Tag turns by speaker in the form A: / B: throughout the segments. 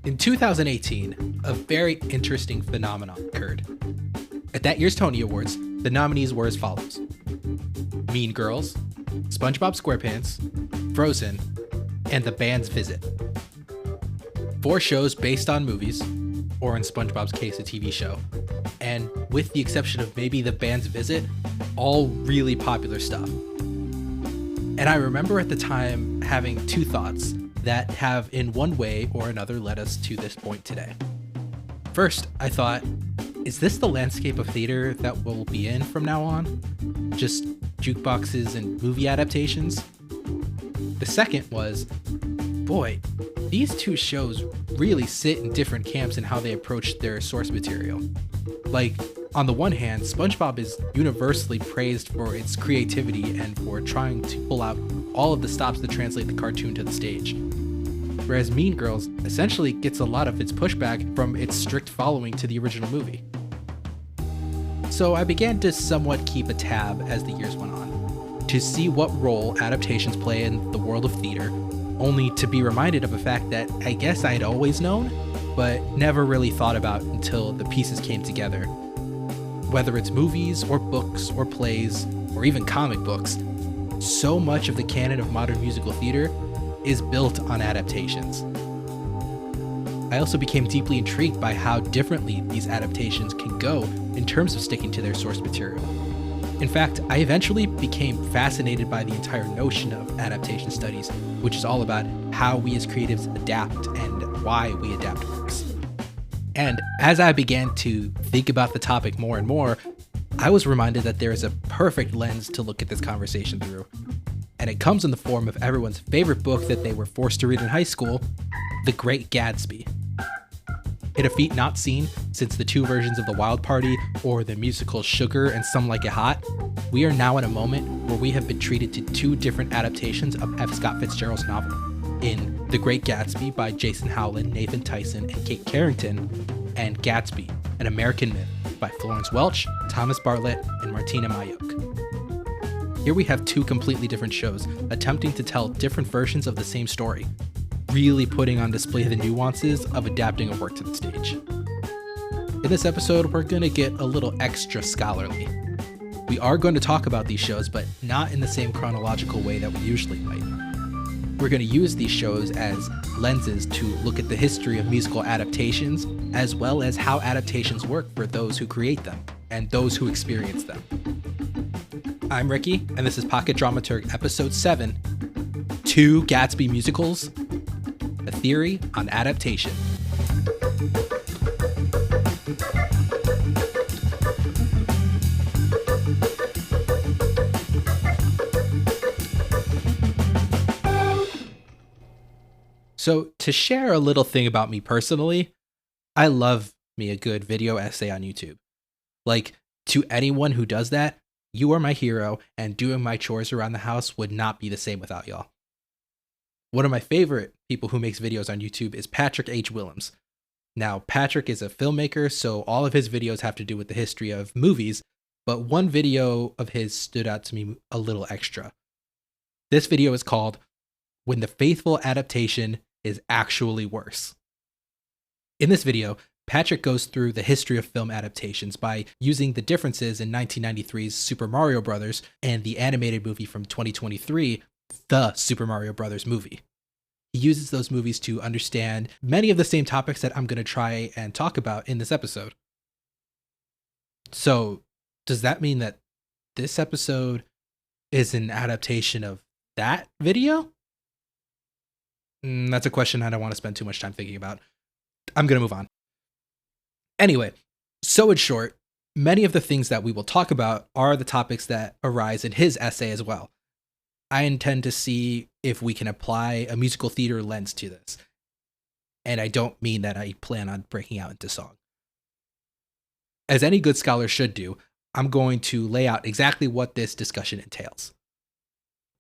A: In 2018, a very interesting phenomenon occurred. At that year's Tony Awards, the nominees were as follows: Mean Girls, SpongeBob SquarePants, Frozen, and The Band's Visit. 4 shows based on movies, or in SpongeBob's case, a TV show, and with the exception of maybe The Band's Visit, all really popular stuff. And I remember at the time having 2 thoughts that have in one way or another led us to this point today. First, I thought, is this the landscape of theater that we'll be in from now on? Just jukeboxes and movie adaptations? The second was, boy, these 2 shows really sit in different camps in how they approach their source material. Like, on the one hand, SpongeBob is universally praised for its creativity and for trying to pull out all of the stops to translate the cartoon to the stage. Whereas Mean Girls essentially gets a lot of its pushback from its strict following to the original movie. So I began to somewhat keep a tab as the years went on, to see what role adaptations play in the world of theater, only to be reminded of a fact that I guess I'd always known, but never really thought about until the pieces came together. Whether it's movies or books or plays or even comic books, so much of the canon of modern musical theater is built on adaptations. I also became deeply intrigued by how differently these adaptations can go in terms of sticking to their source material. In fact, I eventually became fascinated by the entire notion of adaptation studies, which is all about how we as creatives adapt and why we adapt works. And as I began to think about the topic more and more, I was reminded that there is a perfect lens to look at this conversation through. And it comes in the form of everyone's favorite book that they were forced to read in high school, The Great Gatsby. In a feat not seen since the 2 versions of The Wild Party or the musical Sugar and Some Like It Hot, we are now in a moment where we have been treated to 2 different adaptations of F. Scott Fitzgerald's novel. In The Great Gatsby by Jason Howland, Nathan Tyson, and Kate Carrington, and Gatsby, An American Myth by Florence Welch, Thomas Bartlett, and Martina Mayok. Here we have 2 completely different shows attempting to tell different versions of the same story, really putting on display the nuances of adapting a work to the stage. In this episode, we're going to get a little extra scholarly. We are going to talk about these shows, but not in the same chronological way that we usually might. We're going to use these shows as lenses to look at the history of musical adaptations, as well as how adaptations work for those who create them and those who experience them. I'm Ricky, and this is Pocket Dramaturg Episode 7, 2 Gatsby Musicals, A Theory on Adaptation. So, to share a little thing about me personally, I love me a good video essay on YouTube. Like, to anyone who does that, you are my hero, and doing my chores around the house would not be the same without y'all. One of my favorite people who makes videos on YouTube is Patrick H. Willems. Now, Patrick is a filmmaker, so all of his videos have to do with the history of movies, but one video of his stood out to me a little extra. This video is called When the Faithful Adaptation is Actually Worse. In this video, Patrick goes through the history of film adaptations by using the differences in 1993's Super Mario Bros. And the animated movie from 2023, The Super Mario Bros. Movie. He uses those movies to understand many of the same topics that I'm going to try and talk about in this episode. So, does that mean that this episode is an adaptation of that video? That's a question I don't want to spend too much time thinking about. I'm going to move on. Anyway, so in short, many of the things that we will talk about are the topics that arise in his essay as well. I intend to see if we can apply a musical theater lens to this. And I don't mean that I plan on breaking out into song. As any good scholar should do, I'm going to lay out exactly what this discussion entails.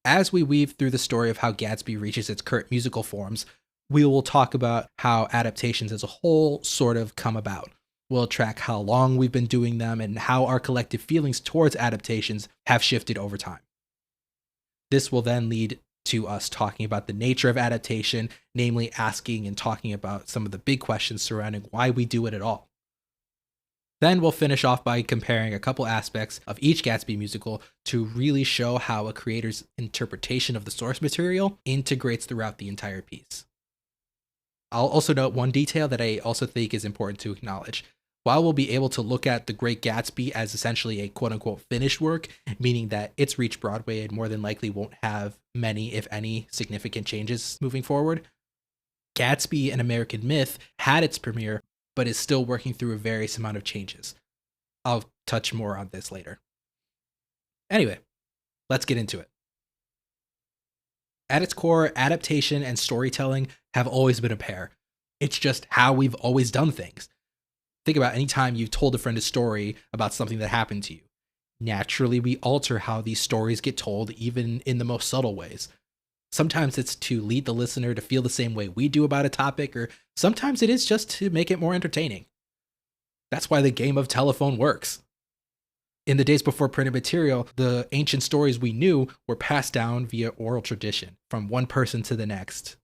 A: As we weave through the story of how Gatsby reaches its current musical forms, we will talk about how adaptations as a whole sort of come about. We'll track how long we've been doing them and how our collective feelings towards adaptations have shifted over time. This will then lead to us talking about the nature of adaptation, namely asking and talking about some of the big questions surrounding why we do it at all. Then we'll finish off by comparing a couple aspects of each Gatsby musical to really show how a creator's interpretation of the source material integrates throughout the entire piece. I'll also note one detail that I also think is important to acknowledge. While we'll be able to look at The Great Gatsby as essentially a quote-unquote finished work, meaning that it's reached Broadway and more than likely won't have many, if any, significant changes moving forward, Gatsby, an American Myth, had its premiere, but is still working through a various amount of changes. I'll touch more on this later. Anyway, let's get into it. At its core, adaptation and storytelling have always been a pair. It's just how we've always done things. Think about any time you've told a friend a story about something that happened to you. Naturally, we alter how these stories get told, even in the most subtle ways. Sometimes it's to lead the listener to feel the same way we do about a topic, or sometimes it is just to make it more entertaining. That's why the game of telephone works. In the days before printed material, the ancient stories we knew were passed down via oral tradition, from one person to the next.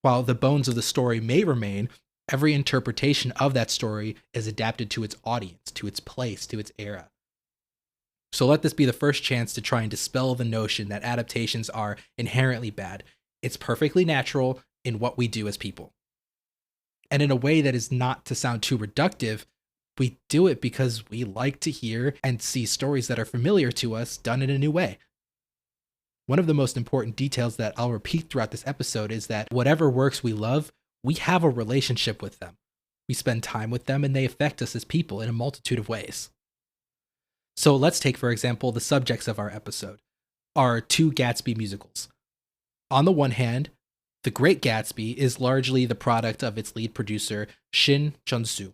A: While the bones of the story may remain, every interpretation of that story is adapted to its audience, to its place, to its era. So let this be the first chance to try and dispel the notion that adaptations are inherently bad. It's perfectly natural in what we do as people. And in a way that is not to sound too reductive, we do it because we like to hear and see stories that are familiar to us done in a new way. One of the most important details that I'll repeat throughout this episode is that whatever works we love, we have a relationship with them. We spend time with them and they affect us as people in a multitude of ways. So let's take, for example, the subjects of our episode, our two Gatsby musicals. On the one hand, The Great Gatsby is largely the product of its lead producer, Shin Chun-soo.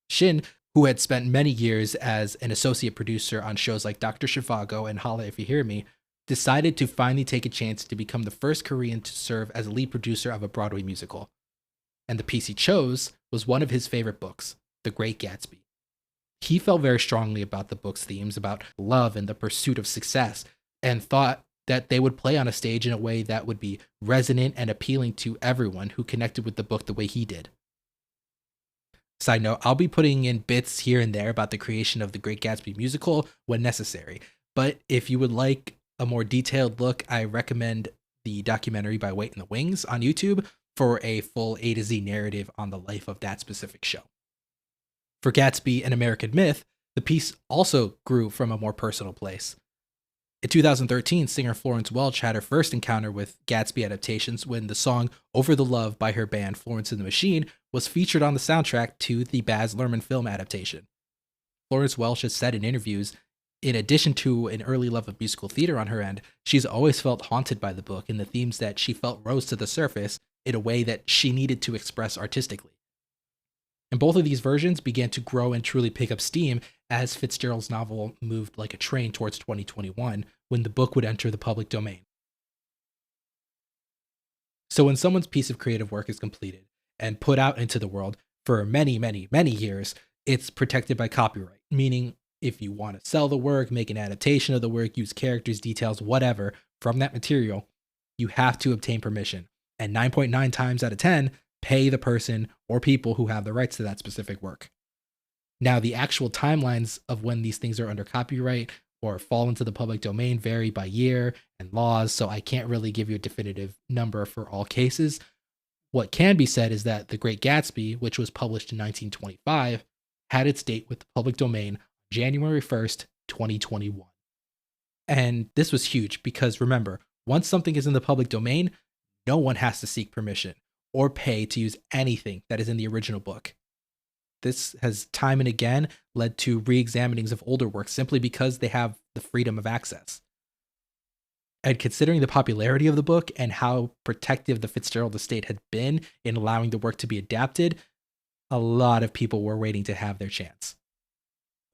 A: Shin, who had spent many years as an associate producer on shows like Dr. Zhivago and Holla If You Hear Me, decided to finally take a chance to become the first Korean to serve as a lead producer of a Broadway musical. And the piece he chose was one of his favorite books, The Great Gatsby. He felt very strongly about the book's themes about love and the pursuit of success, and thought that they would play on a stage in a way that would be resonant and appealing to everyone who connected with the book the way he did. Side note, I'll be putting in bits here and there about the creation of the Great Gatsby musical when necessary, but if you would like a more detailed look, I recommend the documentary by Wait in the Wings on YouTube for a full A to Z narrative on the life of that specific show. For Gatsby, an American Myth, the piece also grew from a more personal place. In 2013, singer Florence Welch had her first encounter with Gatsby adaptations when the song Over the Love by her band Florence and the Machine was featured on the soundtrack to the Baz Luhrmann film adaptation. Florence Welch has said in interviews, in addition to an early love of musical theater on her end, she's always felt haunted by the book and the themes that she felt rose to the surface in a way that she needed to express artistically. And both of these versions began to grow and truly pick up steam as Fitzgerald's novel moved like a train towards 2021, when the book would enter the public domain. So when someone's piece of creative work is completed and put out into the world for many, many, many years, it's protected by copyright, meaning if you want to sell the work, make an adaptation of the work, use characters, details, whatever, from that material, you have to obtain permission. And 9.9 times out of 10, pay the person or people who have the rights to that specific work. Now, the actual timelines of when these things are under copyright or fall into the public domain vary by year and laws, so I can't really give you a definitive number for all cases. What can be said is that The Great Gatsby, which was published in 1925, had its date with the public domain January 1st, 2021. And this was huge because remember, once something is in the public domain, no one has to seek permission or pay to use anything that is in the original book. This has time and again led to re-examinings of older works simply because they have the freedom of access. And considering the popularity of the book and how protective the Fitzgerald estate had been in allowing the work to be adapted, a lot of people were waiting to have their chance.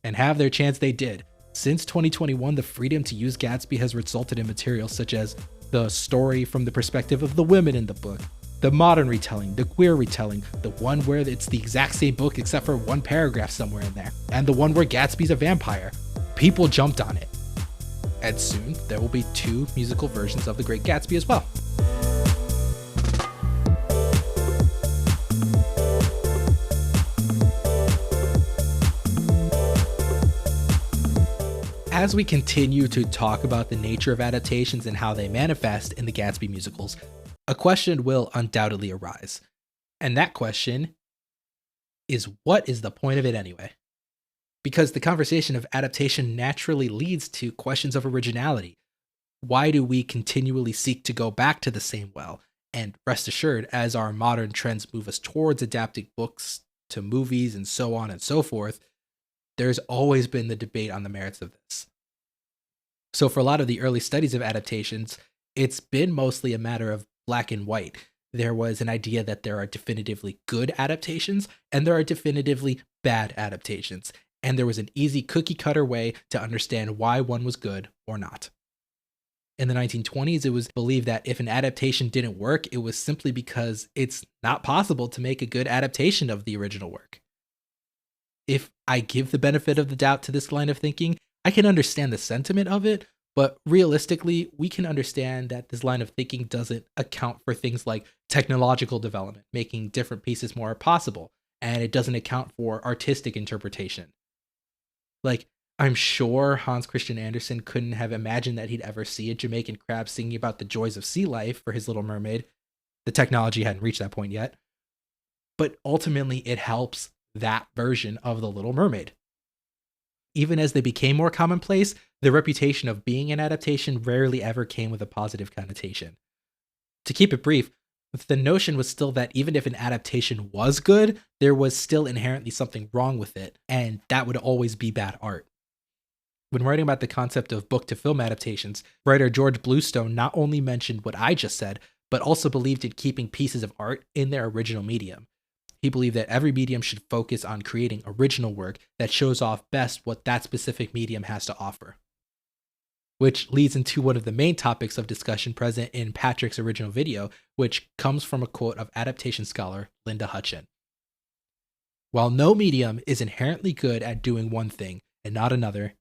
A: And have their chance they did. Since 2021, the freedom to use Gatsby has resulted in materials such as the story from the perspective of the women in the book, the modern retelling, the queer retelling, the one where it's the exact same book except for one paragraph somewhere in there, and the one where Gatsby's a vampire. People jumped on it. And soon, there will be 2 musical versions of The Great Gatsby as well. As we continue to talk about the nature of adaptations and how they manifest in the Gatsby musicals, a question will undoubtedly arise. And that question is, what is the point of it anyway? Because the conversation of adaptation naturally leads to questions of originality. Why do we continually seek to go back to the same well? And rest assured, as our modern trends move us towards adapting books to movies and so on and so forth, there's always been the debate on the merits of this. So for a lot of the early studies of adaptations, it's been mostly a matter of black and white. There was an idea that there are definitively good adaptations and there are definitively bad adaptations. And there was an easy cookie cutter way to understand why one was good or not. In the 1920s, it was believed that if an adaptation didn't work, it was simply because it's not possible to make a good adaptation of the original work. If I give the benefit of the doubt to this line of thinking, I can understand the sentiment of it, but realistically, we can understand that this line of thinking doesn't account for things like technological development, making different pieces more possible, and it doesn't account for artistic interpretation. Like, I'm sure Hans Christian Andersen couldn't have imagined that he'd ever see a Jamaican crab singing about the joys of sea life for his Little Mermaid. The technology hadn't reached that point yet. But ultimately, it helps that version of the Little Mermaid. Even as they became more commonplace, the reputation of being an adaptation rarely ever came with a positive connotation. To keep it brief, the notion was still that even if an adaptation was good, there was still inherently something wrong with it, and that would always be bad art. When writing about the concept of book-to-film adaptations, writer George Bluestone not only mentioned what I just said, but also believed in keeping pieces of art in their original medium. He believed that every medium should focus on creating original work that shows off best what that specific medium has to offer. Which leads into one of the main topics of discussion present in Patrick's original video, which comes from a quote of Adaptation Scholar Linda Hutchin. While no medium is inherently good at doing one thing and not another,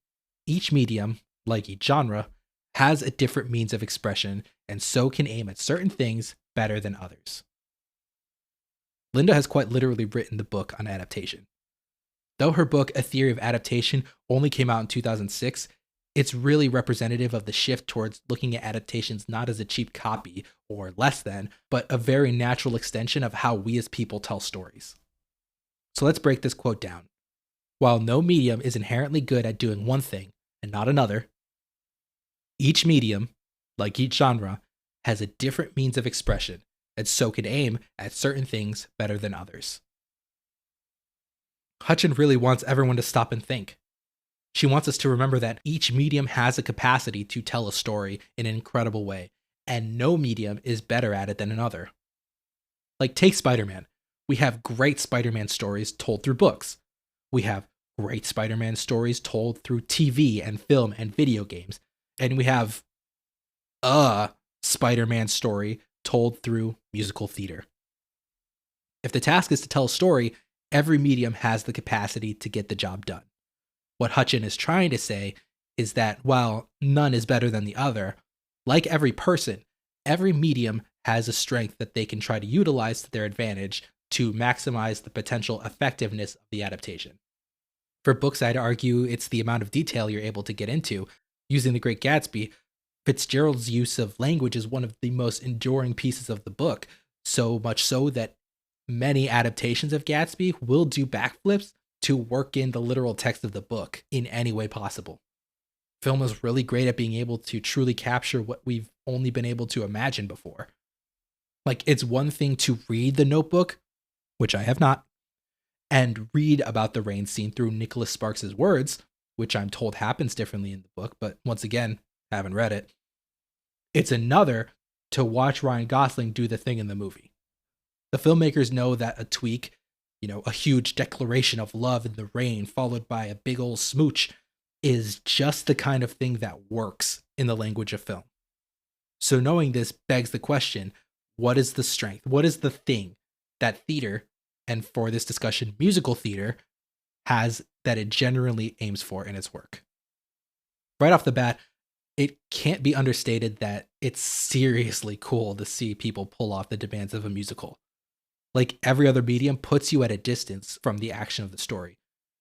A: each medium, like each genre, has a different means of expression and so can aim at certain things better than others. Linda has quite literally written the book on adaptation. Though her book, A Theory of Adaptation, only came out in 2006, it's really representative of the shift towards looking at adaptations not as a cheap copy or less than, but a very natural extension of how we as people tell stories. So let's break this quote down. While no medium is inherently good at doing one thing and not another, each medium, like each genre, has a different means of expression and so can aim at certain things better than others. Hutchin really wants everyone to stop and think. She wants us to remember that each medium has a capacity to tell a story in an incredible way, and no medium is better at it than another. Like, take Spider-Man. We have great Spider-Man stories told through books. We have great Spider-Man stories told through TV and film and video games. And we have a Spider-Man story told through musical theater. If the task is to tell a story, every medium has the capacity to get the job done. What Hutchin is trying to say is that while none is better than the other, like every person, every medium has a strength that they can try to utilize to their advantage to maximize the potential effectiveness of the adaptation. For books, I'd argue it's the amount of detail you're able to get into. Using The Great Gatsby, Fitzgerald's use of language is one of the most enduring pieces of the book, so much so that many adaptations of Gatsby will do backflips to work in the literal text of the book in any way possible. Film is really great at being able to truly capture what we've only been able to imagine before. Like, it's one thing to read The Notebook, which I have not, and read about the rain scene through Nicholas Sparks' words, which I'm told happens differently in the book, but once again, haven't read it. It's another to watch Ryan Gosling do the thing in the movie. The filmmakers know that a tweak, a huge declaration of love in the rain followed by a big old smooch, is just the kind of thing that works in the language of film. So knowing this begs the question, what is the strength? What is the thing that theater, and for this discussion, musical theater, has that it generally aims for in its work? Right off the bat, It can't be understated that it's seriously cool to see people pull off the demands of a musical. Like every other medium puts you at a distance from the action of the story.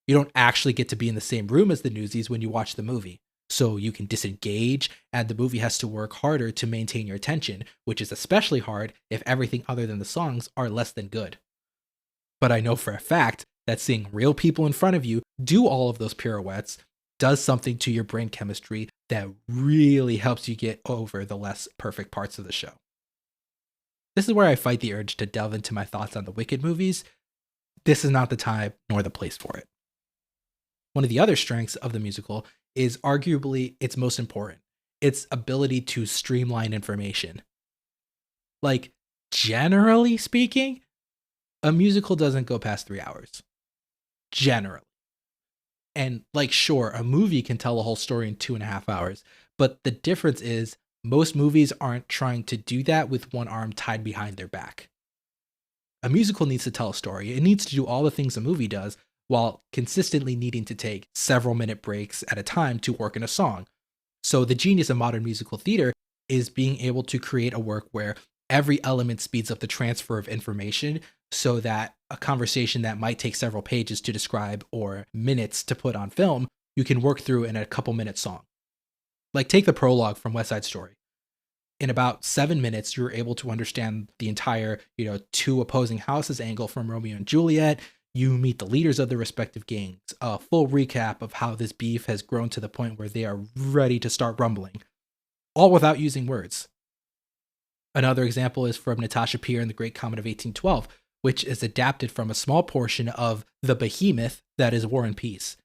A: You don't actually get to be in the same room as the newsies when you watch the movie. So you can disengage, and the movie has to work harder to maintain your attention, which is especially hard if everything other than the songs are less than good. But I know for a fact that seeing real people in front of you do all of those pirouettes does something to your brain chemistry that really helps you get over the less perfect parts of the show. This is where I fight the urge to delve into my thoughts on the Wicked movies. This is not the time nor the place for it. One of the other strengths of the musical is arguably its most important, its ability to streamline information. Like, generally speaking, a musical doesn't go past 3 hours. Generally. And like, sure, a movie can tell a whole story in 2.5 hours, but the difference is most movies aren't trying to do that with one arm tied behind their back. A musical needs to tell a story. It needs to do all the things a movie does while consistently needing to take several minute breaks at a time to work in a song. So the genius of modern musical theater is being able to create a work where every element speeds up the transfer of information so that a conversation that might take several pages to describe or minutes to put on film, you can work through in a couple minute song. Like, take the prologue from West Side Story. In about 7 minutes, you're able to understand the entire, two opposing houses angle from Romeo and Juliet. You meet the leaders of the respective gangs, a full recap of how this beef has grown to the point where they are ready to start rumbling, all without using words. Another example is from Natasha Peer in The Great Comet of 1812, which is adapted from a small portion of the behemoth that is War and Peace.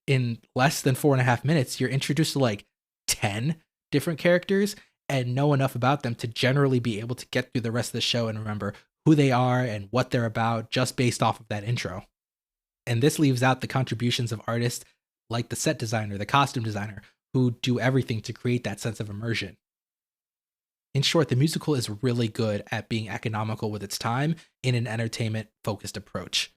A: In less than 4.5 minutes, you're introduced to like 10 different characters and know enough about them to generally be able to get through the rest of the show and remember who they are and what they're about just based off of that intro. And this leaves out the contributions of artists like the set designer, the costume designer, who do everything to create that sense of immersion. In short, the musical is really good at being economical with its time in an entertainment-focused approach.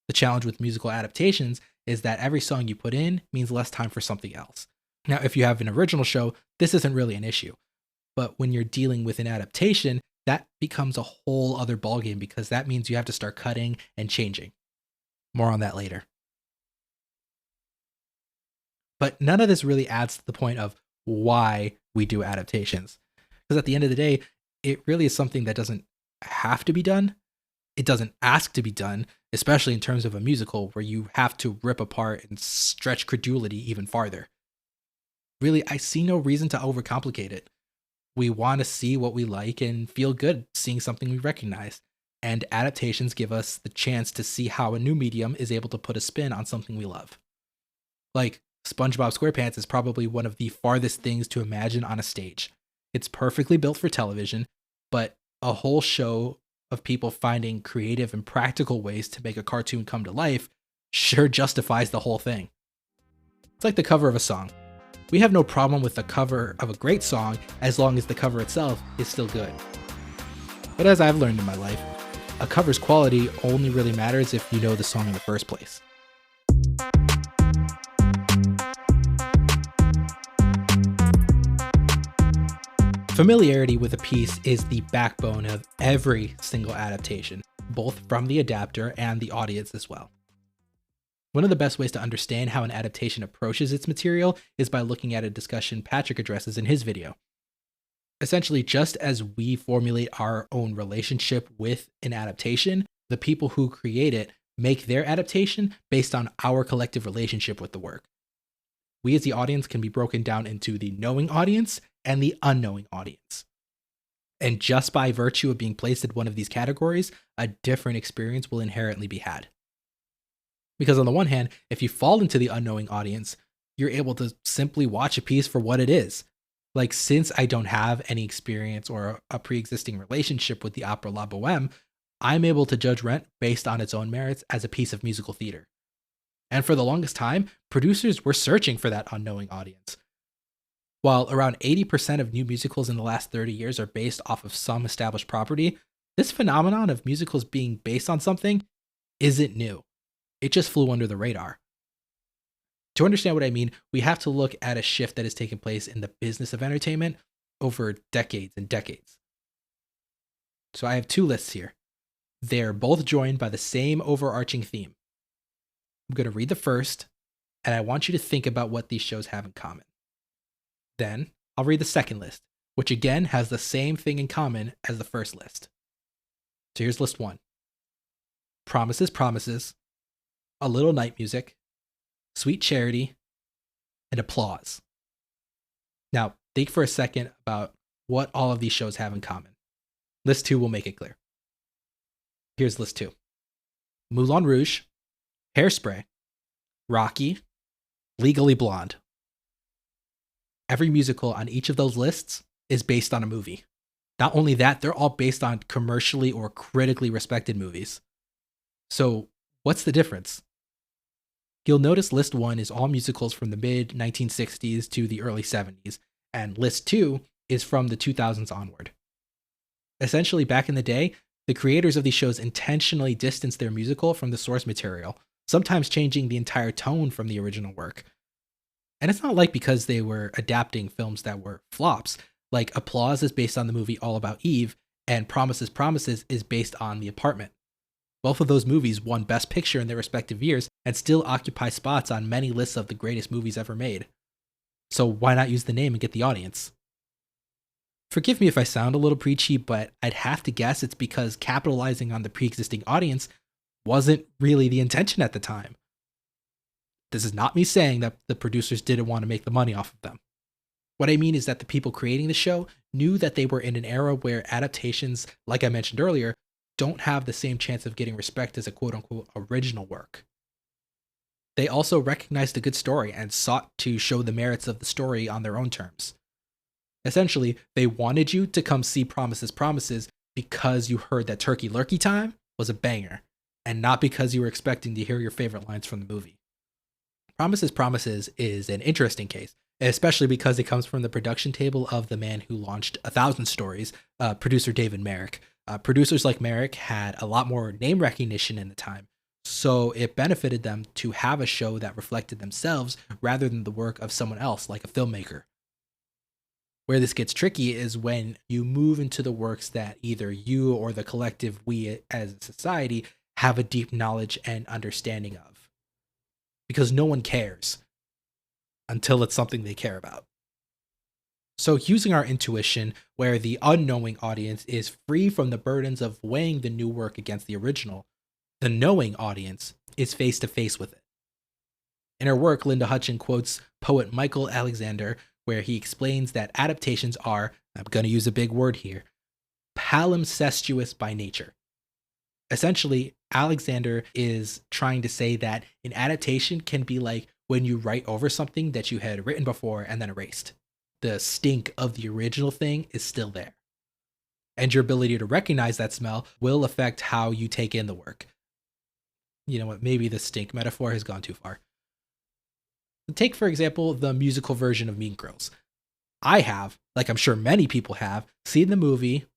A: The challenge with musical adaptations is that every song you put in means less time for something else. Now, if you have an original show, this isn't really an issue. But when you're dealing with an adaptation, that becomes a whole other ballgame because that means you have to start cutting and changing. More on that later. But none of this really adds to the point of why we do adaptations. Because at the end of the day, it really is something that doesn't have to be done. It doesn't ask to be done, especially in terms of a musical where you have to rip apart and stretch credulity even farther. Really, I see no reason to overcomplicate it. We want to see what we like and feel good seeing something we recognize. And adaptations give us the chance to see how a new medium is able to put a spin on something we love. Like, SpongeBob SquarePants is probably one of the farthest things to imagine on a stage. It's perfectly built for television, but a whole show of people finding creative and practical ways to make a cartoon come to life sure justifies the whole thing. It's like the cover of a song. We have no problem with the cover of a great song as long as the cover itself is still good. But as I've learned in my life, a cover's quality only really matters if you know the song in the first place. Familiarity with a piece is the backbone of every single adaptation, both from the adapter and the audience as well. One of the best ways to understand how an adaptation approaches its material is by looking at a discussion Patrick addresses in his video. Essentially, just as we formulate our own relationship with an adaptation, the people who create it make their adaptation based on our collective relationship with the work. We as the audience can be broken down into the knowing audience and the unknowing audience. And just by virtue of being placed in one of these categories, a different experience will inherently be had. Because on the one hand, if you fall into the unknowing audience, you're able to simply watch a piece for what it is. Like, since I don't have any experience or a pre-existing relationship with the opera La Boheme, I'm able to judge Rent based on its own merits as a piece of musical theater. And for the longest time, producers were searching for that unknowing audience. While around 80% of new musicals in the last 30 years are based off of some established property, this phenomenon of musicals being based on something isn't new. It just flew under the radar. To understand what I mean, we have to look at a shift that has taken place in the business of entertainment over decades and decades. So I have two lists here. They're both joined by the same overarching theme. I'm going to read the first, and I want you to think about what these shows have in common. Then I'll read the second list, which again has the same thing in common as the first list. So here's list 1. Promises, Promises, A Little Night Music, Sweet Charity, and Applause. Now, think for a second about what all of these shows have in common. List 2 will make it clear. Here's list 2. Moulin Rouge, Hairspray, Rocky, Legally Blonde. Every musical on each of those lists is based on a movie. Not only that, they're all based on commercially or critically respected movies. So, what's the difference? You'll notice list 1 is all musicals from the mid 1960s to the early 70s, and list 2 is from the 2000s onward. Essentially, back in the day, the creators of these shows intentionally distanced their musical from the source material, sometimes changing the entire tone from the original work. And it's not like because they were adapting films that were flops. Like Applause is based on the movie All About Eve, and Promises, Promises is based on The Apartment. Both of those movies won Best Picture in their respective years and still occupy spots on many lists of the greatest movies ever made. So why not use the name and get the audience? Forgive me if I sound a little preachy, but I'd have to guess it's because capitalizing on the pre-existing audience wasn't really the intention at the time. This is not me saying that the producers didn't want to make the money off of them. What I mean is that the people creating the show knew that they were in an era where adaptations, like I mentioned earlier, don't have the same chance of getting respect as a quote-unquote original work. They also recognized a good story and sought to show the merits of the story on their own terms. Essentially, they wanted you to come see Promises, Promises because you heard that Turkey Lurkey Time was a banger, and not because you were expecting to hear your favorite lines from the movie. Promises, Promises is an interesting case, especially because it comes from the production table of the man who launched 1,000 Stories, producer David Merrick. Producers like Merrick had a lot more name recognition in the time, so it benefited them to have a show that reflected themselves rather than the work of someone else, like a filmmaker. Where this gets tricky is when you move into the works that either you or the collective we as a society have a deep knowledge and understanding of. Because no one cares until it's something they care about. So using our intuition, where the unknowing audience is free from the burdens of weighing the new work against the original, the knowing audience is face to face with it. In her work, Linda Hutchin quotes poet Michael Alexander, where he explains that adaptations are, I'm going to use a big word here, palimpsestuous by nature. Essentially, Alexander is trying to say that an adaptation can be like when you write over something that you had written before and then erased. The stink of the original thing is still there. And your ability to recognize that smell will affect how you take in the work. You know what, maybe the stink metaphor has gone too far. Take, for example, the musical version of Mean Girls. I have, like I'm sure many people have, seen the movie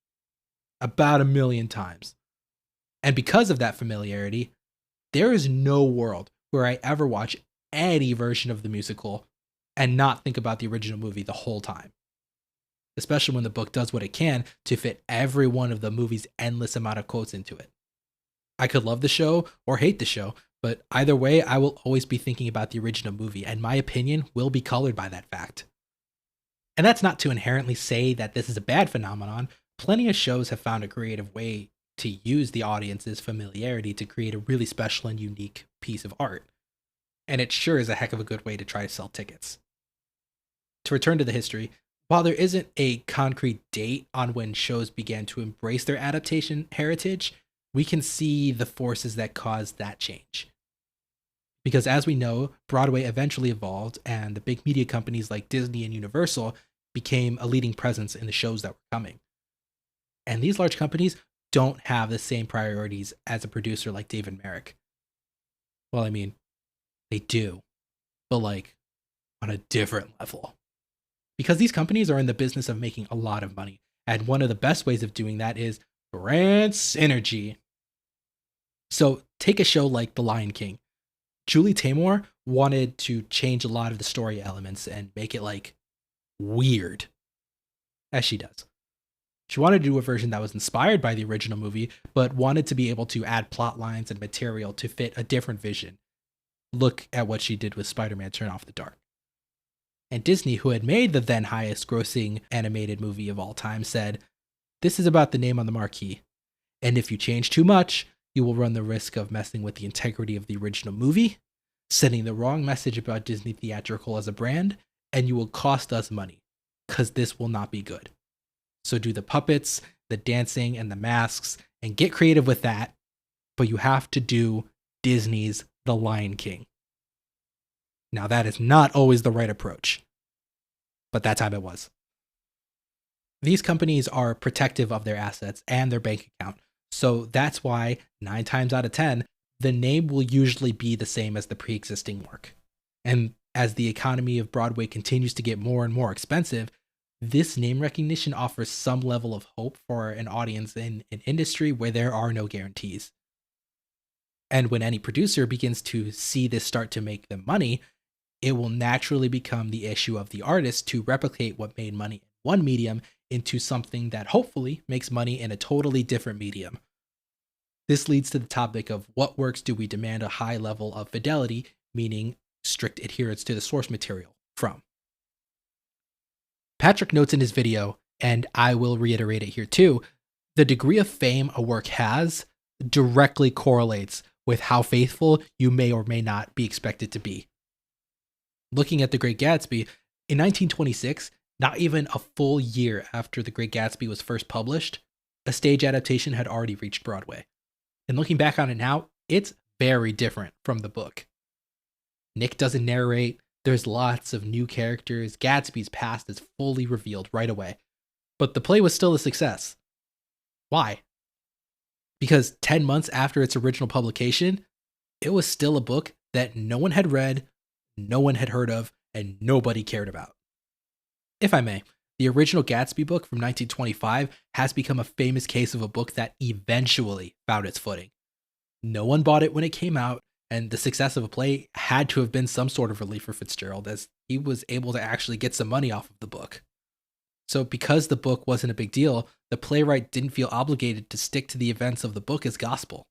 A: about 1 million times. And because of that familiarity, there is no world where I ever watch any version of the musical and not think about the original movie the whole time. Especially when the book does what it can to fit every one of the movie's endless amount of quotes into it. I could love the show or hate the show, but either way, I will always be thinking about the original movie, and my opinion will be colored by that fact. And that's not to inherently say that this is a bad phenomenon. Plenty of shows have found a creative way to use the audience's familiarity to create a really special and unique piece of art. And it sure is a heck of a good way to try to sell tickets. To return to the history, while there isn't a concrete date on when shows began to embrace their adaptation heritage, we can see the forces that caused that change. Because as we know, Broadway eventually evolved, and the big media companies like Disney and Universal became a leading presence in the shows that were coming. And these large companies don't have the same priorities as a producer like David Merrick. Well, I mean, they do, but like on a different level. Because these companies are in the business of making a lot of money, and one of the best ways of doing that is brand synergy. So take a show like The Lion King. Julie Taymor wanted to change a lot of the story elements and make it like weird, as she does. She wanted to do a version that was inspired by the original movie, but wanted to be able to add plot lines and material to fit a different vision. Look at what she did with Spider-Man Turn Off the Dark. And Disney, who had made the then highest grossing animated movie of all time, said, "This is about the name on the marquee. And if you change too much, you will run the risk of messing with the integrity of the original movie, sending the wrong message about Disney Theatrical as a brand, and you will cost us money, because this will not be good. So do the puppets, the dancing, and the masks, and get creative with that, but you have to do Disney's The Lion King." Now, that is not always the right approach, but that time it was. These companies are protective of their assets and their bank account, so that's why 9 times out of 10, the name will usually be the same as the pre-existing work. And as the economy of Broadway continues to get more and more expensive, this name recognition offers some level of hope for an audience in an industry where there are no guarantees. And when any producer begins to see this start to make them money, it will naturally become the issue of the artist to replicate what made money in one medium into something that hopefully makes money in a totally different medium. This leads to the topic of what works do we demand a high level of fidelity, meaning strict adherence to the source material, from. Patrick notes in his video, and I will reiterate it here too, the degree of fame a work has directly correlates with how faithful you may or may not be expected to be. Looking at The Great Gatsby, in 1926, not even a full year after The Great Gatsby was first published, a stage adaptation had already reached Broadway. And looking back on it now, it's very different from the book. Nick doesn't narrate, there's lots of new characters, Gatsby's past is fully revealed right away. But the play was still a success. Why? Because 10 months after its original publication, it was still a book that no one had read, no one had heard of, and nobody cared about. If I may, the original Gatsby book from 1925 has become a famous case of a book that eventually found its footing. No one bought it when it came out, and the success of a play had to have been some sort of relief for Fitzgerald, as he was able to actually get some money off of the book. So because the book wasn't a big deal, the playwright didn't feel obligated to stick to the events of the book as gospel.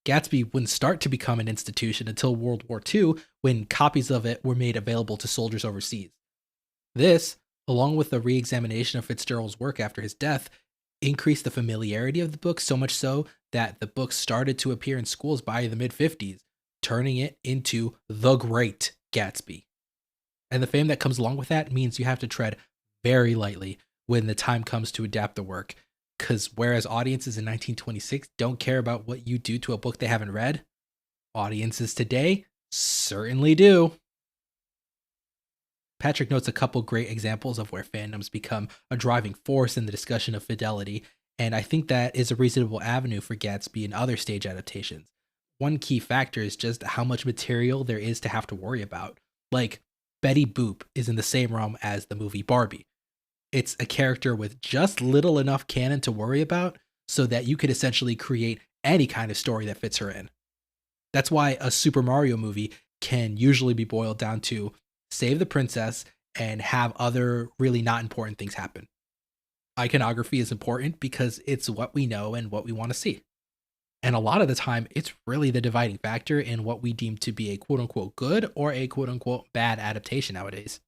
A: Gatsby wouldn't start to become an institution until World War II, when copies of it were made available to soldiers overseas. This, along with the re-examination of Fitzgerald's work after his death, increased the familiarity of the book so much so that the book started to appear in schools by the mid-50s, turning it into The Great Gatsby. And the fame that comes along with that means you have to tread very lightly when the time comes to adapt the work, because whereas audiences in 1926 don't care about what you do to a book they haven't read, audiences today certainly do. Patrick notes a couple great examples of where fandoms become a driving force in the discussion of fidelity, and I think that is a reasonable avenue for Gatsby and other stage adaptations. One key factor is just how much material there is to have to worry about. Like, Betty Boop is in the same realm as the movie Barbie. It's a character with just little enough canon to worry about so that you could essentially create any kind of story that fits her in. That's why a Super Mario movie can usually be boiled down to save the princess and have other really not important things happen. Iconography is important because it's what we know and what we want to see. And a lot of the time, it's really the dividing factor in what we deem to be a quote-unquote good or a quote-unquote bad adaptation nowadays.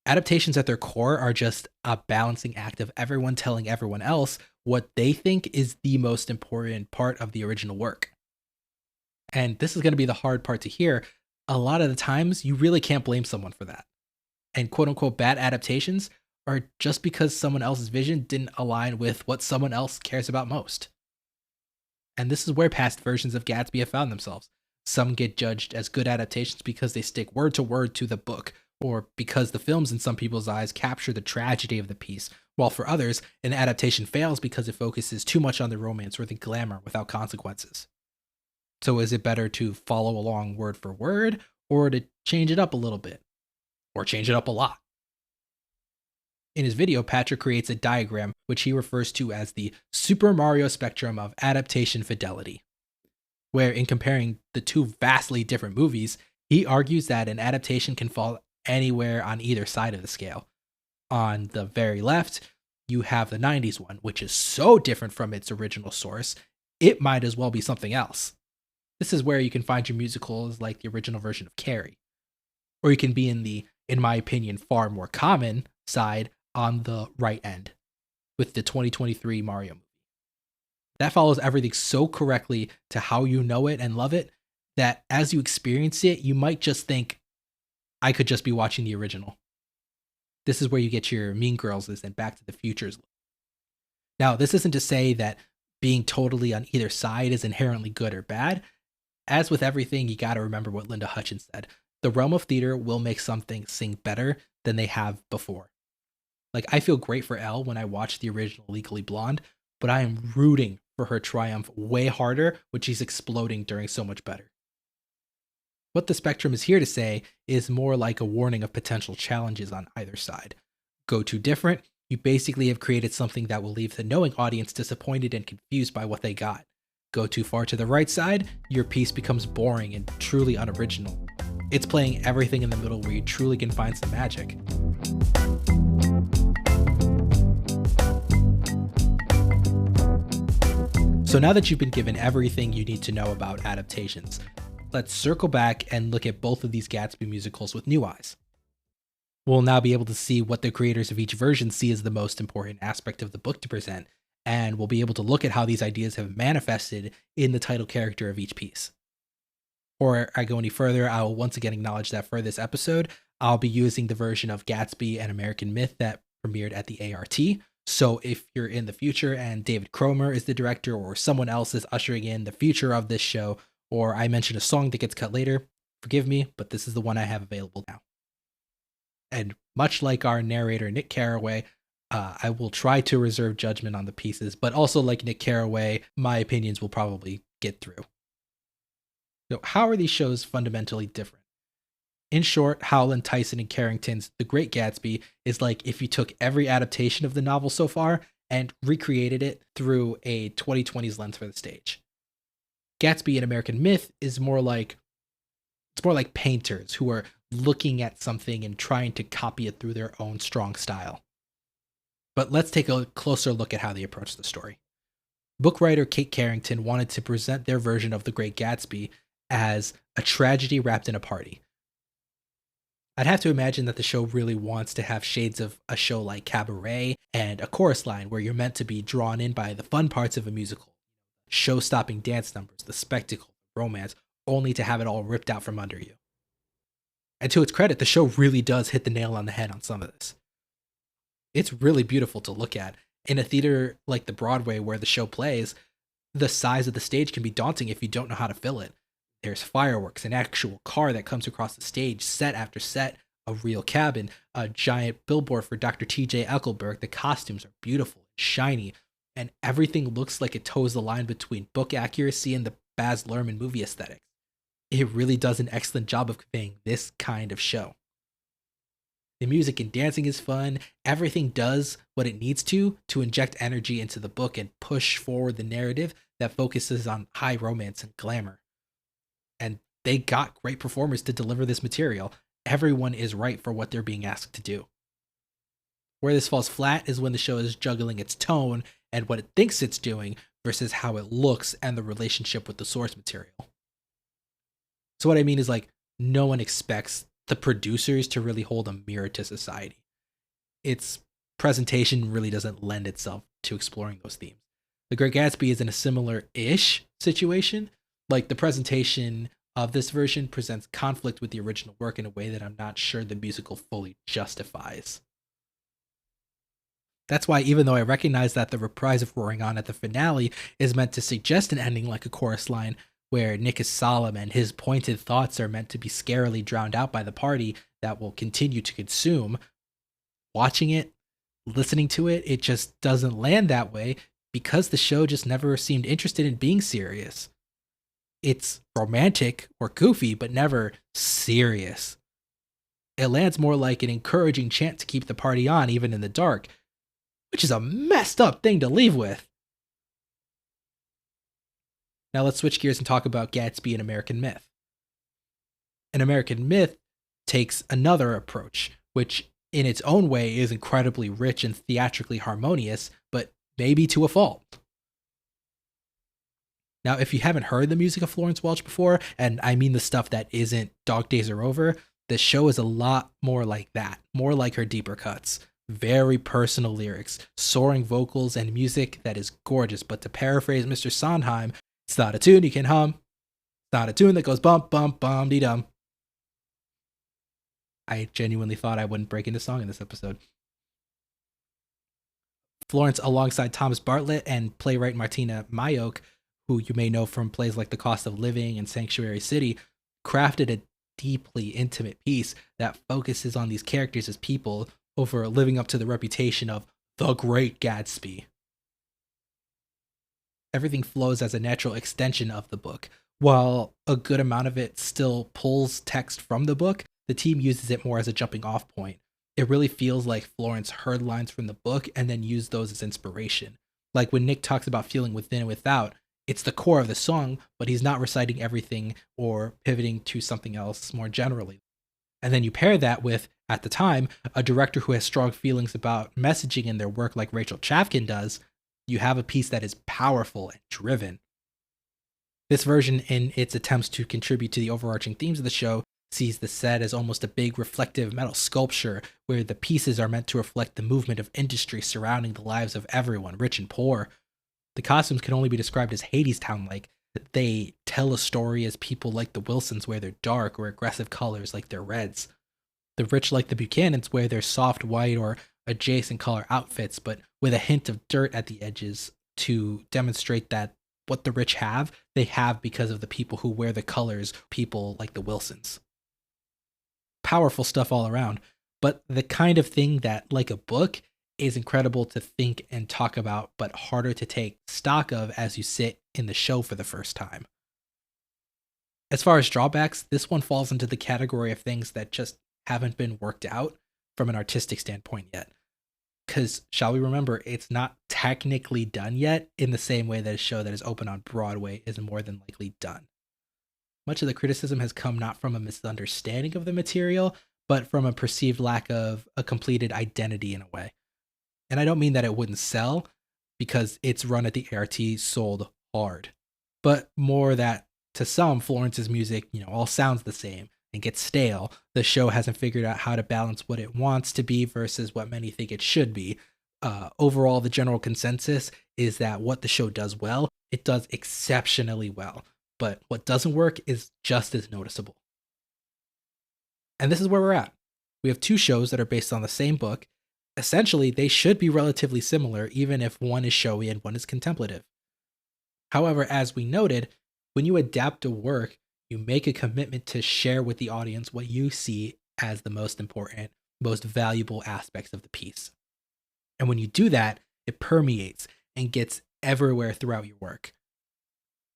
A: Adaptations at their core are just a balancing act of everyone telling everyone else what they think is the most important part of the original work. And this is going to be the hard part to hear. A lot of the times, you really can't blame someone for that. And quote-unquote bad adaptations are just because someone else's vision didn't align with what someone else cares about most. And this is where past versions of Gatsby have found themselves. Some get judged as good adaptations because they stick word to word to the book, or because the films in some people's eyes capture the tragedy of the piece, while for others, an adaptation fails because it focuses too much on the romance or the glamour without consequences. So is it better to follow along word for word, or to change it up a little bit? Or change it up a lot? In his video, Patrick creates a diagram which he refers to as the Super Mario spectrum of adaptation fidelity. where in comparing the two vastly different movies, he argues that an adaptation can fall anywhere on either side of the scale. On the very left, you have the 90s one, which is so different from its original source, it might as well be something else. This is where you can find your musicals like the original version of Carrie. Or you can be in the, in my opinion, far more common side on the right end with the 2023 Mario movie. That follows everything so correctly to how you know it and love it that as you experience it, you might just think, I could just be watching the original. This is where you get your Mean Girls and Back to the Futures. Now, this isn't to say that being totally on either side is inherently good or bad. As with everything, you gotta remember what Linda Hutchins said. The realm of theater will make something sing better than they have before. Like, I feel great for Elle when I watch the original Legally Blonde, but I am rooting for her triumph way harder when she's exploding during So Much Better. What the spectrum is here to say is more like a warning of potential challenges on either side. Go too different, you basically have created something that will leave the knowing audience disappointed and confused by what they got. Go too far to the right side, your piece becomes boring and truly unoriginal. It's playing everything in the middle where you truly can find some magic. So now that you've been given everything you need to know about adaptations, let's circle back and look at both of these Gatsby musicals with new eyes. We'll now be able to see what the creators of each version see as the most important aspect of the book to present, and we'll be able to look at how these ideas have manifested in the title character of each piece. Before I go any further, I will once again acknowledge that for this episode, I'll be using the version of Gatsby and American Myth that premiered at the ART. So if you're in the future and David Cromer is the director or someone else is ushering in the future of this show, or I mention a song that gets cut later, forgive me, but this is the one I have available now. And much like our narrator, Nick Carraway, I will try to reserve judgment on the pieces, but also like Nick Carraway, my opinions will probably get through. So how are these shows fundamentally different? In short, Howland, Tyson, and Carrington's The Great Gatsby is like if you took every adaptation of the novel so far and recreated it through a 2020s lens for the stage. Gatsby and American Myth is more like painters who are looking at something and trying to copy it through their own strong style. But let's take a closer look at how they approach the story. Book writer Kate Carrington wanted to present their version of The Great Gatsby as a tragedy wrapped in a party. I'd have to imagine that the show really wants to have shades of a show like Cabaret and A Chorus Line, where you're meant to be drawn in by the fun parts of a musical. Show-stopping dance numbers, the spectacle, romance, only to have it all ripped out from under you. And to its credit, the show really does hit the nail on the head on some of this. It's really beautiful to look at. In a theater like the Broadway where the show plays, the size of the stage can be daunting if you don't know how to fill it. There's fireworks, an actual car that comes across the stage, set after set, a real cabin, a giant billboard for Dr. T.J. Eckelberg. The costumes are beautiful, shiny, and everything looks like it toes the line between book accuracy and the Baz Luhrmann movie aesthetic. It really does an excellent job of conveying this kind of show. The music and dancing is fun. Everything does what it needs to inject energy into the book and push forward the narrative that focuses on high romance and glamour. And they got great performers to deliver this material. Everyone is right for what they're being asked to do. Where this falls flat is when the show is juggling its tone and what it thinks it's doing versus how it looks and the relationship with the source material. So what I mean is, like, no one expects the producers to really hold a mirror to society. Its presentation really doesn't lend itself to exploring those themes. The Great Gatsby is in a similar-ish situation. Like, the presentation of this version presents conflict with the original work in a way that I'm not sure the musical fully justifies. That's why, even though I recognize that the reprise of Roaring On at the finale is meant to suggest an ending like A Chorus Line, where Nick is solemn and his pointed thoughts are meant to be scarily drowned out by the party that will continue to consume, watching it, listening to it, it just doesn't land that way because the show just never seemed interested in being serious. It's romantic or goofy, but never serious. It lands more like an encouraging chant to keep the party on even in the dark, which is a messed up thing to leave with. Now let's switch gears and talk about Gatsby and American Myth. An American Myth takes another approach, which in its own way is incredibly rich and theatrically harmonious, but maybe to a fault. Now, if you haven't heard the music of Florence Welch before, and I mean the stuff that isn't Dog Days Are Over, the show is a lot more like that, more like her deeper cuts. Very personal lyrics, soaring vocals, and music that is gorgeous. But to paraphrase Mr. Sondheim, it's not a tune you can hum. It's not a tune that goes bump, bump, bum, dee dum. I genuinely thought I wouldn't break into song in this episode. Florence, alongside Thomas Bartlett and playwright Martina Mayock, who you may know from plays like The Cost of Living and Sanctuary City, crafted a deeply intimate piece that focuses on these characters as people over living up to the reputation of the Great Gatsby. Everything flows as a natural extension of the book. While a good amount of it still pulls text from the book, the team uses it more as a jumping off point. It really feels like Florence heard lines from the book and then used those as inspiration. Like when Nick talks about feeling within and without, it's the core of the song, but he's not reciting everything or pivoting to something else more generally. And then you pair that with, at the time, a director who has strong feelings about messaging in their work like Rachel Chavkin does, you have a piece that is powerful and driven. This version, in its attempts to contribute to the overarching themes of the show, sees the set as almost a big reflective metal sculpture where the pieces are meant to reflect the movement of industry surrounding the lives of everyone, rich and poor. The costumes can only be described as Hadestown-like. They tell a story as people like the Wilsons wear their dark or aggressive colors like their reds. The rich like the Buchanans wear their soft white or adjacent color outfits, but with a hint of dirt at the edges to demonstrate that what the rich have, they have because of the people who wear the colors, people like the Wilsons. Powerful stuff all around, but the kind of thing that, like a book, is incredible to think and talk about, but harder to take stock of as you sit in the show for the first time. As far as drawbacks, this one falls into the category of things that just haven't been worked out from an artistic standpoint yet. Because, shall we remember, it's not technically done yet in the same way that a show that is open on Broadway is more than likely done. Much of the criticism has come not from a misunderstanding of the material, but from a perceived lack of a completed identity in a way. And I don't mean that it wouldn't sell, because its run at the ART sold hard, but more that to some, Florence's music, all sounds the same and gets stale. The show hasn't figured out how to balance what it wants to be versus what many think it should be. Overall, the general consensus is that what the show does well, it does exceptionally well, but what doesn't work is just as noticeable. And this is where we're at. We have two shows that are based on the same book. Essentially, they should be relatively similar, even if one is showy and one is contemplative. However, as we noted, when you adapt a work, you make a commitment to share with the audience what you see as the most important, most valuable aspects of the piece. And when you do that, it permeates and gets everywhere throughout your work.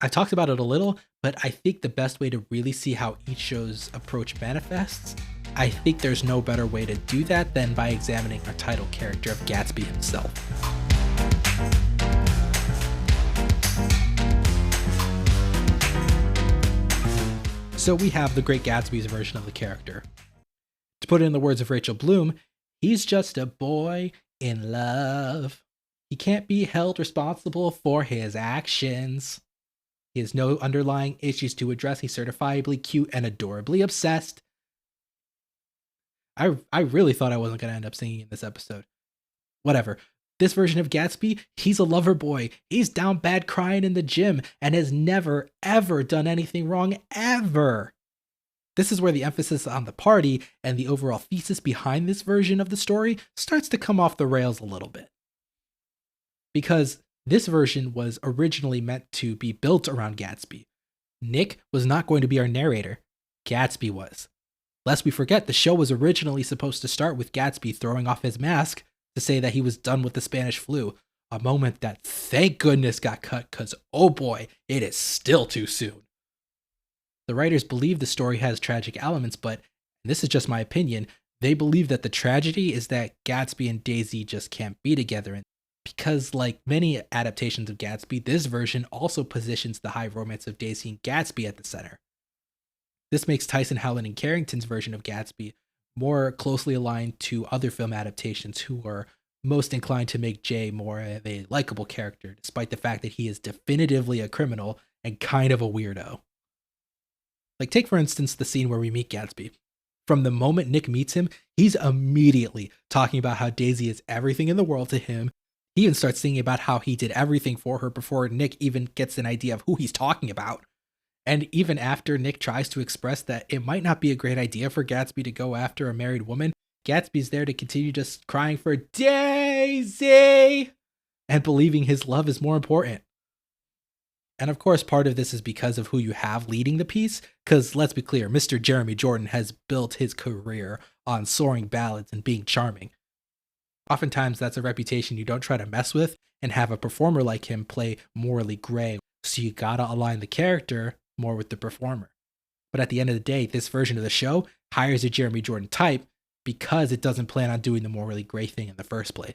A: I talked about it a little, but I think the best way to really see how each show's approach manifests, I think there's no better way to do that than by examining our title character of Gatsby himself. So we have the Great Gatsby's version of the character. To put it in the words of Rachel Bloom, he's just a boy in love. He can't be held responsible for his actions. He has no underlying issues to address. He's certifiably cute and adorably obsessed. I really thought I wasn't going to end up singing in this episode. Whatever. This version of Gatsby, he's a lover boy. He's down bad crying in the gym and has never, ever done anything wrong, ever. This is where the emphasis on the party and the overall thesis behind this version of the story starts to come off the rails a little bit. Because this version was originally meant to be built around Gatsby. Nick was not going to be our narrator. Gatsby was. Lest we forget, the show was originally supposed to start with Gatsby throwing off his mask to say that he was done with the Spanish flu, a moment that thank goodness got cut because, oh boy, it is still too soon. The writers believe the story has tragic elements, but, and this is just my opinion, they believe that the tragedy is that Gatsby and Daisy just can't be together, and because, like many adaptations of Gatsby, this version also positions the high romance of Daisy and Gatsby at the center. This makes Tyson Howland and Carrington's version of Gatsby more closely aligned to other film adaptations who are most inclined to make Jay more of a likable character, despite the fact that he is definitively a criminal and kind of a weirdo. Like, take for instance the scene where we meet Gatsby. From the moment Nick meets him, he's immediately talking about how Daisy is everything in the world to him. He even starts thinking about how he did everything for her before Nick even gets an idea of who he's talking about. And even after Nick tries to express that it might not be a great idea for Gatsby to go after a married woman, Gatsby's there to continue just crying for Daisy and believing his love is more important. And of course, part of this is because of who you have leading the piece, because let's be clear, Mr. Jeremy Jordan has built his career on soaring ballads and being charming. Oftentimes, that's a reputation you don't try to mess with and have a performer like him play morally gray, so you gotta align the character more with the performer. But at the end of the day, this version of the show hires a Jeremy Jordan type because it doesn't plan on doing the morally gray thing in the first place.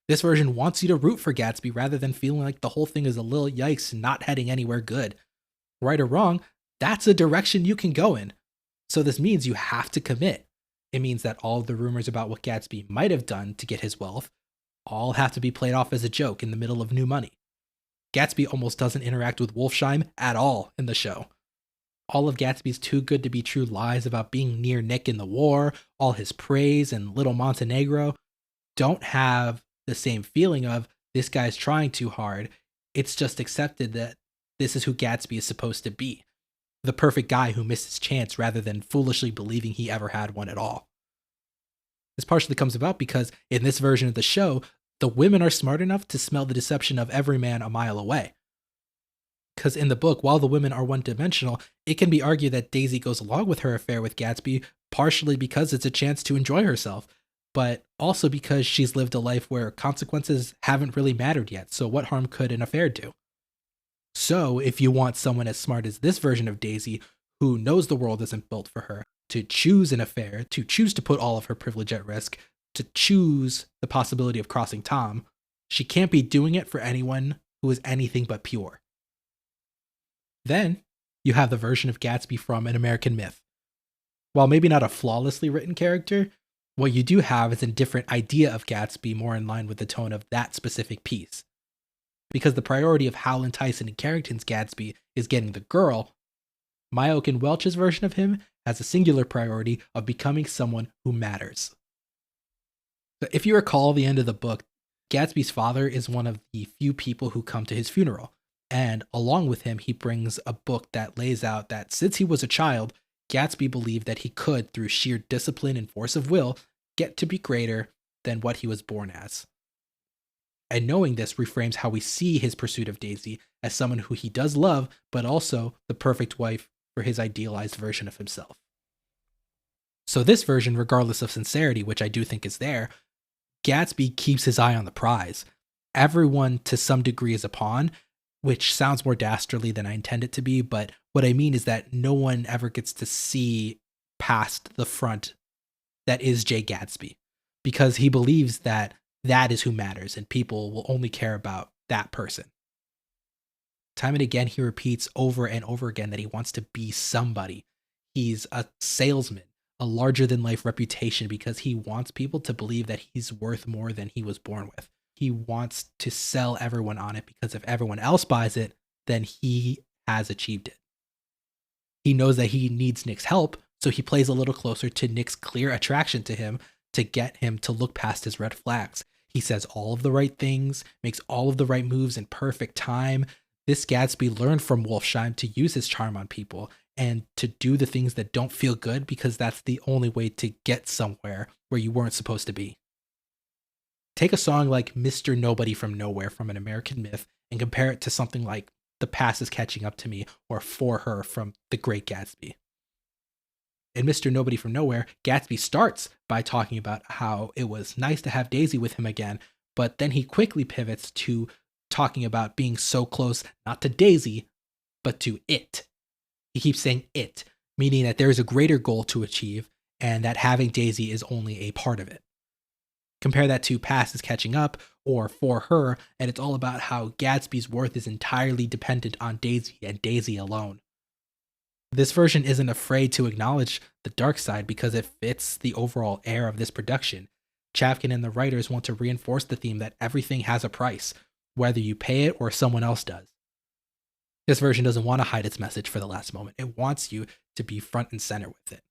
A: This version wants you to root for Gatsby rather than feeling like the whole thing is a little yikes and not heading anywhere good. Right or wrong, that's a direction you can go in. So this means you have to commit. It means that all of the rumors about what Gatsby might have done to get his wealth all have to be played off as a joke in the middle of new money. Gatsby almost doesn't interact with Wolfsheim at all in the show. All of Gatsby's too good to be true lies about being near Nick in the war, all his praise and Little Montenegro, don't have the same feeling of this guy's trying too hard. It's just accepted that this is who Gatsby is supposed to be. The perfect guy who missed his chance rather than foolishly believing he ever had one at all. This partially comes about because in this version of the show, the women are smart enough to smell the deception of every man a mile away. Because in the book, while the women are one-dimensional, it can be argued that Daisy goes along with her affair with Gatsby partially because it's a chance to enjoy herself, but also because she's lived a life where consequences haven't really mattered yet, so what harm could an affair do? So, if you want someone as smart as this version of Daisy, who knows the world isn't built for her, to choose an affair, to choose to put all of her privilege at risk, to choose the possibility of crossing Tom, she can't be doing it for anyone who is anything but pure. Then, you have the version of Gatsby from An American Myth. While maybe not a flawlessly written character, what you do have is a different idea of Gatsby more in line with the tone of that specific piece. Because the priority of Howland, Tyson, and Carrington's Gatsby is getting the girl, Myoke and Welch's version of him has a singular priority of becoming someone who matters. So if you recall the end of the book, Gatsby's father is one of the few people who come to his funeral, and along with him he brings a book that lays out that since he was a child, Gatsby believed that he could, through sheer discipline and force of will, get to be greater than what he was born as. And knowing this reframes how we see his pursuit of Daisy as someone who he does love, but also the perfect wife for his idealized version of himself. So this version, regardless of sincerity, which I do think is there, Gatsby keeps his eye on the prize. Everyone to some degree is a pawn, which sounds more dastardly than I intend it to be, but what I mean is that no one ever gets to see past the front that is Jay Gatsby, because he believes that that is who matters and people will only care about that person. Time and again, he repeats over and over again that he wants to be somebody. He's a salesman, a larger-than-life reputation because he wants people to believe that he's worth more than he was born with. He wants to sell everyone on it because if everyone else buys it, then he has achieved it. He knows that he needs Nick's help, so he plays a little closer to Nick's clear attraction to him to get him to look past his red flags. He says all of the right things, makes all of the right moves in perfect time. This Gatsby learned from Wolfsheim to use his charm on people and to do the things that don't feel good because that's the only way to get somewhere where you weren't supposed to be. Take a song like Mr. Nobody from Nowhere from An American Myth and compare it to something like The Past is Catching Up to Me or For Her from The Great Gatsby. In Mr. Nobody from Nowhere, Gatsby starts by talking about how it was nice to have Daisy with him again, but then he quickly pivots to talking about being so close, not to Daisy, but to it. He keeps saying it, meaning that there is a greater goal to achieve, and that having Daisy is only a part of it. Compare that to Past is Catching Up, or for her, and it's all about how Gatsby's worth is entirely dependent on Daisy and Daisy alone. This version isn't afraid to acknowledge the dark side because it fits the overall air of this production. Chafkin and the writers want to reinforce the theme that everything has a price, whether you pay it or someone else does. This version doesn't want to hide its message for the last moment. It wants you to be front and center with it.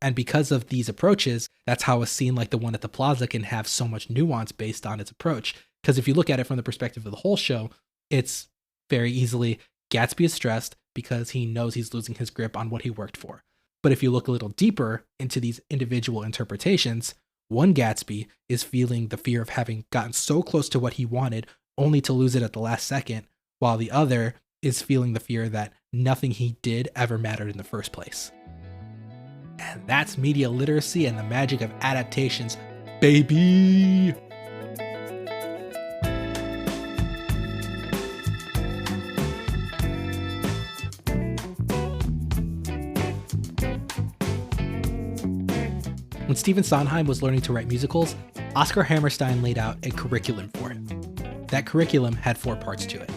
A: And because of these approaches, that's how a scene like the one at the plaza can have so much nuance based on its approach. Because if you look at it from the perspective of the whole show, it's very easily Gatsby is stressed because he knows he's losing his grip on what he worked for. But if you look a little deeper into these individual interpretations, one Gatsby is feeling the fear of having gotten so close to what he wanted only to lose it at the last second, while the other is feeling the fear that nothing he did ever mattered in the first place. And that's media literacy and the magic of adaptations, baby! When Stephen Sondheim was learning to write musicals, Oscar Hammerstein laid out a curriculum for him. That curriculum had 4 parts to it.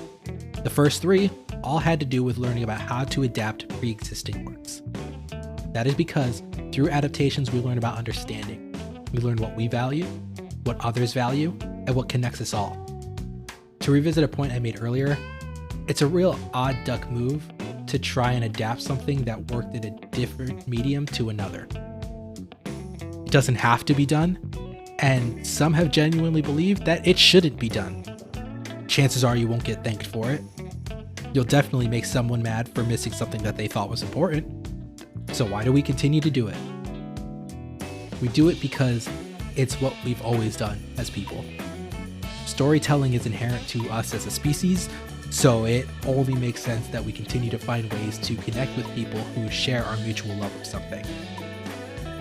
A: The first 3 all had to do with learning about how to adapt pre-existing works. That is because through adaptations we learn about understanding. We learn what we value, what others value, and what connects us all. To revisit a point I made earlier, it's a real odd duck move to try and adapt something that worked in a different medium to another. It doesn't have to be done, and some have genuinely believed that it shouldn't be done. Chances are you won't get thanked for it. You'll definitely make someone mad for missing something that they thought was important. So why do we continue to do it? We do it because it's what we've always done as people. Storytelling is inherent to us as a species, so it only makes sense that we continue to find ways to connect with people who share our mutual love of something.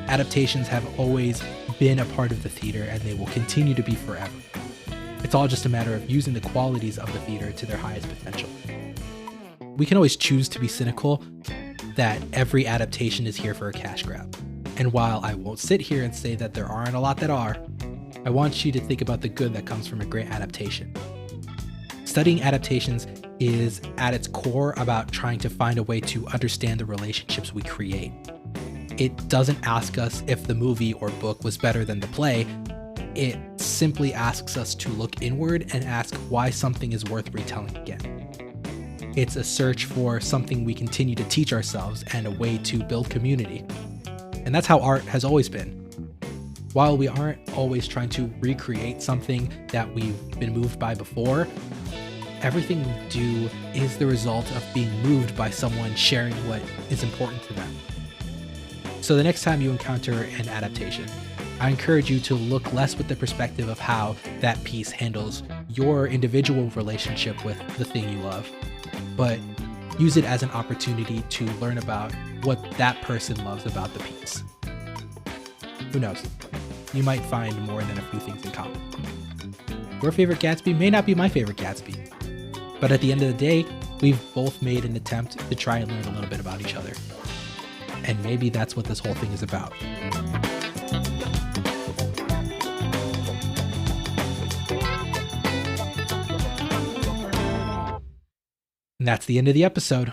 A: Adaptations have always been a part of the theater, and they will continue to be forever. It's all just a matter of using the qualities of the theater to their highest potential. We can always choose to be cynical that every adaptation is here for a cash grab. And while I won't sit here and say that there aren't a lot that are, I want you to think about the good that comes from a great adaptation. Studying adaptations is at its core about trying to find a way to understand the relationships we create. It doesn't ask us if the movie or book was better than the play. It simply asks us to look inward and ask why something is worth retelling again. It's a search for something we continue to teach ourselves and a way to build community. And that's how art has always been. While we aren't always trying to recreate something that we've been moved by before, everything we do is the result of being moved by someone sharing what is important to them. So the next time you encounter an adaptation, I encourage you to look less with the perspective of how that piece handles your individual relationship with the thing you love, but use it as an opportunity to learn about what that person loves about the piece. Who knows? You might find more than a few things in common. Your favorite Gatsby may not be my favorite Gatsby, but at the end of the day, we've both made an attempt to try and learn a little bit about each other. And maybe that's what this whole thing is about. And that's the end of the episode.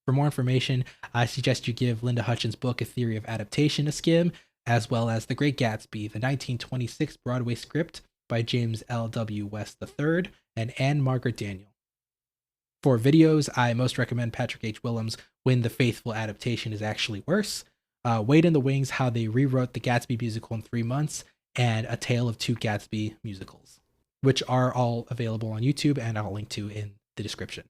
A: For more information, I suggest you give Linda Hutchins' book, A Theory of Adaptation, a skim, as well as The Great Gatsby, the 1926 Broadway script by James L.W. West III and Anne Margaret Daniel. For videos, I most recommend Patrick H. Willems' When the Faithful Adaptation is Actually Worse, Wait in the Wings, How They Rewrote the Gatsby Musical in 3 Months, and A Tale of Two Gatsby musicals, which are all available on YouTube and I'll link to in the description.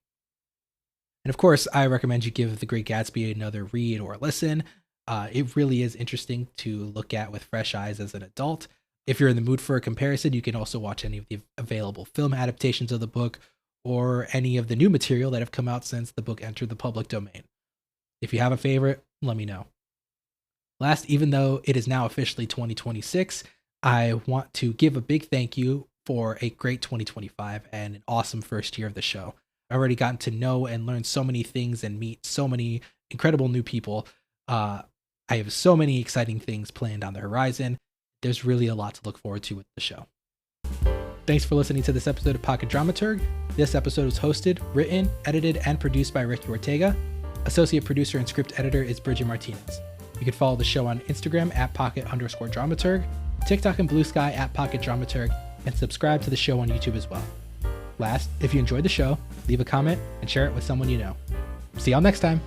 A: And of course, I recommend you give The Great Gatsby another read or listen. It really is interesting to look at with fresh eyes as an adult. If you're in the mood for a comparison, you can also watch any of the available film adaptations of the book or any of the new material that have come out since the book entered the public domain. If you have a favorite, let me know. Last, even though it is now officially 2026, I want to give a big thank you for a great 2025 and an awesome first year of the show. I've already gotten to know and learn so many things and meet so many incredible new people. I have so many exciting things planned on the horizon. There's really a lot to look forward to with the show. Thanks for listening to this episode of Pocket Dramaturg. This episode was hosted, written, edited, and produced by Ricky Ortega. Associate producer and script editor is Bridget Martinez. You can follow the show on Instagram at pocket_dramaturg, TikTok and Blue Sky at Pocket Dramaturg, and subscribe to the show on YouTube as well. Last, if you enjoyed the show, leave a comment and share it with someone you know. See y'all next time.